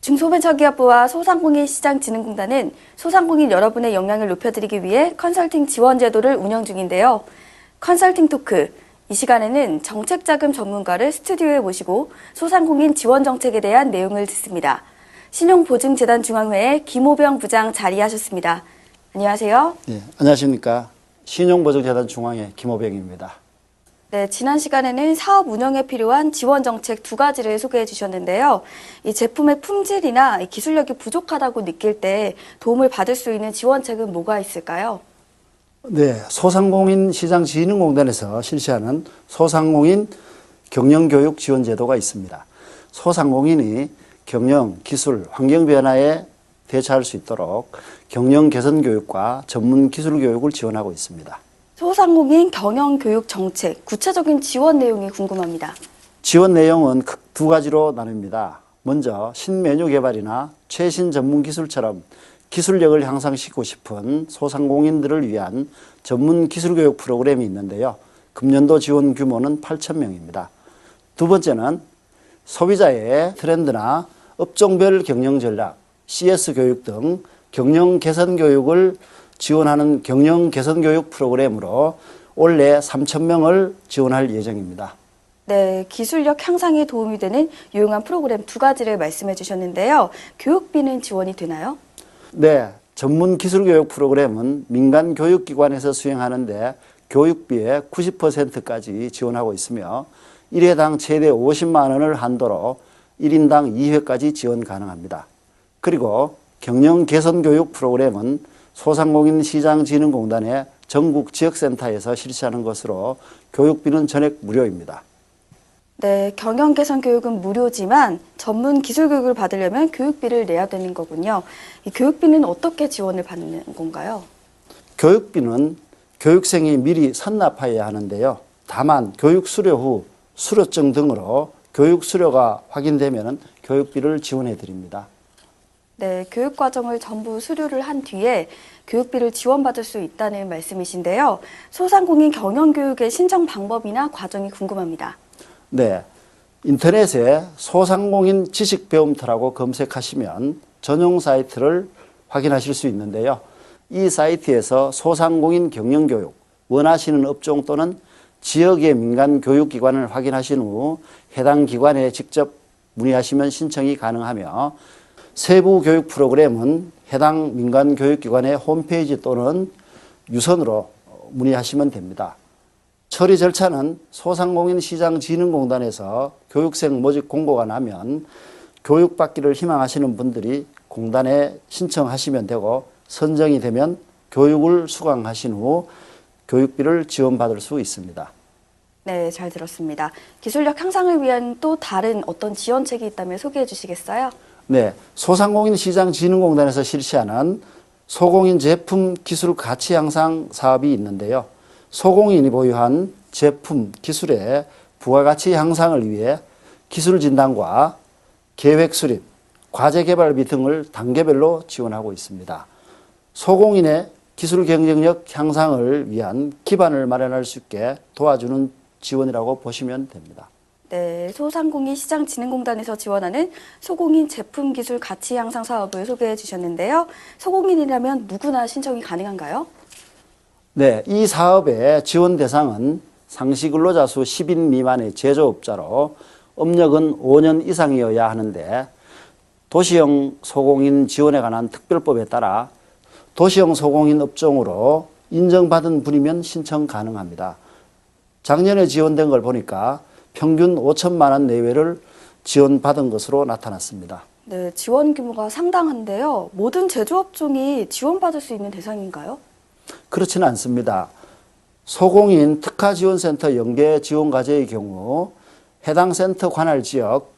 중소벤처기업부와 소상공인시장진흥공단은 소상공인 여러분의 역량을 높여드리기 위해 컨설팅 지원 제도를 운영 중인데요. 컨설팅 토크, 이 시간에는 정책자금 전문가를 스튜디오에 모시고 소상공인 지원 정책에 대한 내용을 듣습니다. 신용보증재단 중앙회의 김호병 부장 자리하셨습니다. 안녕하세요. 네, 안녕하십니까. 신용보증재단 중앙회 김호병입니다. 네, 지난 시간에는 사업 운영에 필요한 지원 정책 두 가지를 소개해 주셨는데요. 이 제품의 품질이나 기술력이 부족하다고 느낄 때 도움을 받을 수 있는 지원책은 뭐가 있을까요? 네, 소상공인시장진흥공단에서 실시하는 소상공인 경영교육 지원 제도가 있습니다. 소상공인이 경영, 기술, 환경 변화에 대처할 수 있도록 경영 개선 교육과 전문 기술 교육을 지원하고 있습니다. 소상공인 경영교육 정책, 구체적인 지원 내용이 궁금합니다. 지원 내용은 두 가지로 나눕니다. 먼저 신메뉴 개발이나 최신 전문 기술처럼 기술력을 향상시키고 싶은 소상공인들을 위한 전문 기술교육 프로그램이 있는데요. 금년도 지원 규모는 8,000명입니다. 두 번째는 소비자의 트렌드나 업종별 경영 전략, CS 교육 등 경영 개선 교육을 지원하는 경영 개선 교육 프로그램으로 올해 3,000명을 지원할 예정입니다. 네, 기술력 향상에 도움이 되는 유용한 프로그램 두 가지를 말씀해 주셨는데요. 교육비는 지원이 되나요? 네, 전문 기술교육 프로그램은 민간 교육기관에서 수행하는데 교육비의 90%까지 지원하고 있으며 1회당 최대 50만 원을 한도로 1인당 2회까지 지원 가능합니다. 그리고 경영 개선 교육 프로그램은 소상공인시장진흥공단의 전국 지역센터에서 실시하는 것으로 교육비는 전액 무료입니다. 네, 경영 개선 교육은 무료지만 전문 기술 교육을 받으려면 교육비를 내야 되는 거군요. 이 교육비는 어떻게 지원을 받는 건가요? 교육비는 교육생이 미리 선납해야 하는데요. 다만 교육 수료 후 수료증 등으로 교육 수료가 확인되면 교육비를 지원해 드립니다. 네, 교육 과정을 전부 수료를 한 뒤에 교육비를 지원받을 수 있다는 말씀이신데요. 소상공인 경영교육의 신청 방법이나 과정이 궁금합니다. 네, 인터넷에 소상공인 지식배움터라고 검색하시면 전용 사이트를 확인하실 수 있는데요. 이 사이트에서 소상공인 경영교육, 원하시는 업종 또는 지역의 민간 교육기관을 확인하신 후 해당 기관에 직접 문의하시면 신청이 가능하며 세부 교육 프로그램은 해당 민간 교육기관의 홈페이지 또는 유선으로 문의하시면 됩니다. 처리 절차는 소상공인시장진흥공단에서 교육생 모집 공고가 나면 교육받기를 희망하시는 분들이 공단에 신청하시면 되고 선정이 되면 교육을 수강하신 후 교육비를 지원받을 수 있습니다. 네, 잘 들었습니다. 기술력 향상을 위한 또 다른 어떤 지원책이 있다면 소개해 주시겠어요? 네, 소상공인시장진흥공단에서 실시하는 소공인 제품 기술 가치 향상 사업이 있는데요. 소공인이 보유한 제품, 기술의 부가가치 향상을 위해 기술 진단과 계획 수립, 과제 개발비 등을 단계별로 지원하고 있습니다. 소공인의 기술 경쟁력 향상을 위한 기반을 마련할 수 있게 도와주는 지원이라고 보시면 됩니다. 네, 소상공인시장진흥공단에서 지원하는 소공인 제품 기술 가치 향상 사업을 소개해 주셨는데요. 소공인이라면 누구나 신청이 가능한가요? 네, 이 사업의 지원 대상은 상시 근로자 수 10인 미만의 제조업자로 업력은 5년 이상이어야 하는데 도시형 소공인 지원에 관한 특별법에 따라 도시형 소공인 업종으로 인정받은 분이면 신청 가능합니다. 작년에 지원된 걸 보니까 평균 5천만 원 내외를 지원받은 것으로 나타났습니다. 네, 지원 규모가 상당한데요. 모든 제조업종이 지원받을 수 있는 대상인가요? 그렇지는 않습니다. 소공인 특화지원센터 연계 지원과제의 경우 해당 센터 관할 지역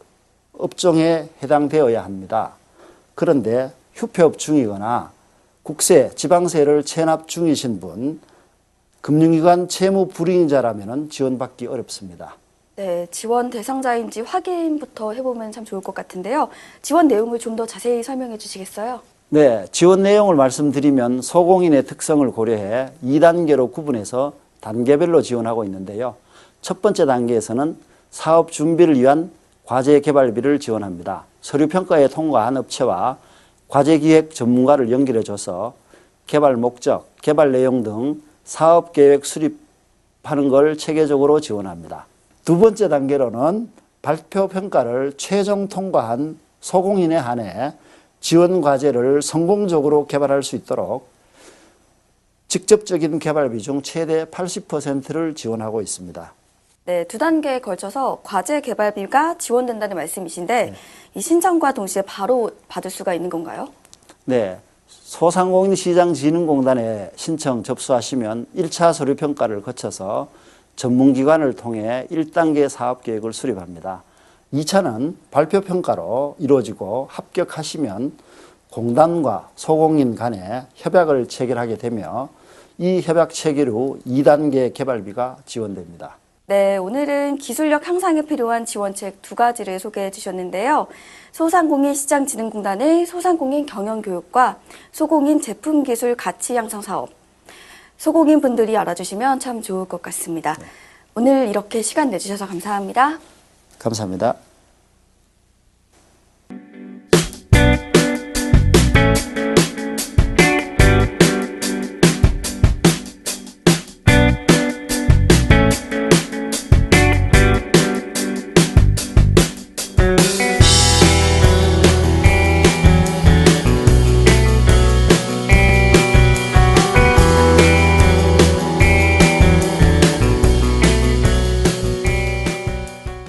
업종에 해당되어야 합니다. 그런데 휴폐업 중이거나 국세, 지방세를 체납 중이신 분, 금융기관 채무 불이행자라면 지원받기 어렵습니다. 네, 지원 대상자인지 확인부터 해보면 참 좋을 것 같은데요. 지원 내용을 좀 더 자세히 설명해 주시겠어요? 네, 지원 내용을 말씀드리면 소공인의 특성을 고려해 2단계로 구분해서 단계별로 지원하고 있는데요. 첫 번째 단계에서는 사업 준비를 위한 과제 개발비를 지원합니다. 서류평가에 통과한 업체와 과제기획 전문가를 연결해줘서 개발 목적, 개발 내용 등 사업계획 수립하는 걸 체계적으로 지원합니다. 두 번째 단계로는 발표 평가를 최종 통과한 소공인에 한해 지원 과제를 성공적으로 개발할 수 있도록 직접적인 개발비 중 최대 80%를 지원하고 있습니다. 네, 두 단계에 걸쳐서 과제 개발비가 지원된다는 말씀이신데 이 신청과 동시에 바로 받을 수가 있는 건가요? 네, 소상공인시장진흥공단에 신청 접수하시면 1차 서류평가를 거쳐서 전문기관을 통해 1단계 사업계획을 수립합니다. 2차는 발표평가로 이루어지고 합격하시면 공단과 소공인 간에 협약을 체결하게 되며 이 협약 체결 후 2단계 개발비가 지원됩니다. 네, 오늘은 기술력 향상에 필요한 지원책 두 가지를 소개해 주셨는데요. 소상공인 시장진흥공단의 소상공인 경영교육과 소공인 제품기술 가치 향상 사업. 소공인 분들이 알아주시면 참 좋을 것 같습니다. 오늘 이렇게 시간 내주셔서 감사합니다. 감사합니다.